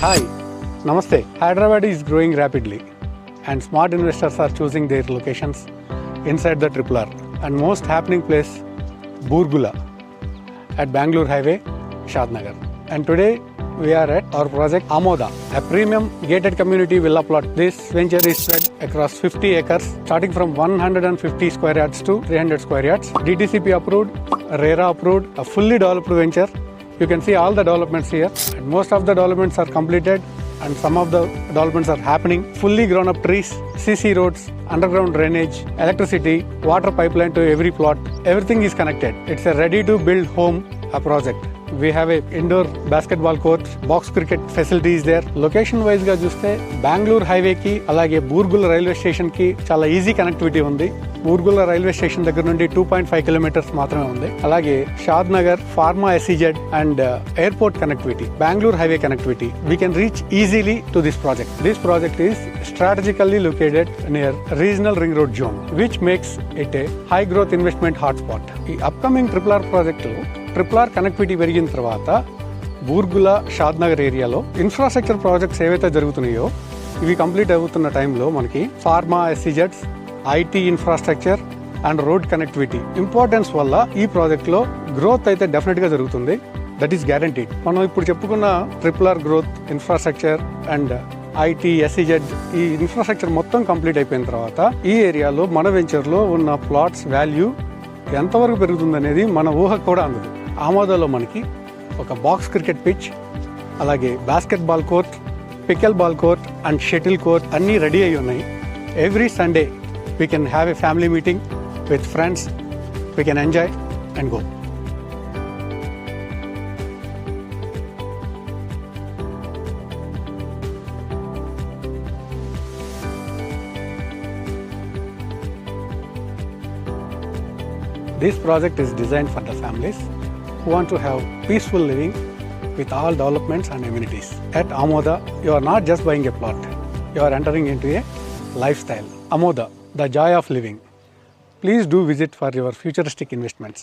Hi, Namaste. Hyderabad is growing rapidly and smart investors are choosing their locations inside the Triple R. And most happening place, Burgula at Bangalore Highway, Shadnagar. And today we are at our project Amoda, a premium gated community villa plot. This venture is spread across 50 acres, starting from 150 square yards to 300 square yards. DTCP approved, RERA approved, a fully developed venture. You can see all the developments here, and most of the developments are completed and some of the developments are happening. Fully grown up trees, CC roads, underground drainage, electricity, water pipeline to every plot. Everything is connected. It's a ready to build home project. We have a indoor basketball court, box cricket facility is there. Location wise గా చూస్తే Bengaluru highway కి అలాగే Burgula railway station కి చాలా easy connectivity ఉంది. Burgula railway station దగ్గర నుండి 2.5 kilometres మాత్రమే ఉంది. అలాగే Shadnagar, pharma SEZ and airport connectivity, Bengaluru highway connectivity. We can reach easily to this project. This project is strategically located near regional ring road zone, which makes it a high growth investment hotspot. ఈ upcoming triple R project లో triple R connectivity పెరిగిన తర్వాత బూర్గుల, షాద్ నగర్ ఏరియాలో infrastructure projects ఏవైతే జరుగుతున్నాయో ఇవి complete అవుతున్న టైంలో మనకి pharma SEZs, IT infrastructure and road connectivity importance వల్ల ఈ ప్రాజెక్ట్లో గ్రోత్ అయితే డెఫినెట్గా జరుగుతుంది. That is guaranteed. మనం ఇప్పుడు చెప్పుకున్న triple R growth, infrastructure and IT, SEZ ఈ ఇన్ఫ్రాస్ట్రక్చర్ మొత్తం కంప్లీట్ అయిపోయిన తర్వాత ఈ ఏరియాలో మన వెంచర్లో ఉన్న ప్లాట్స్ వాల్యూ ఎంతవరకు పెరుగుతుందనేది మన ఊహకు కూడా అందదు. ఆమోదాలో మనకి ఒక బాక్స్ క్రికెట్ పిచ్, అలాగే basketball court, pickle ball court and shuttle court అన్నీ రెడీ అయి ఉన్నాయి. Every Sunday we can have a family meeting with friends. We can enjoy and go. This project is designed for the families who want to have peaceful living with all developments and amenities. At Amoda, you are not just buying a plot, you are entering into a lifestyle. Amoda, the joy of living. Please do visit for your futuristic investments.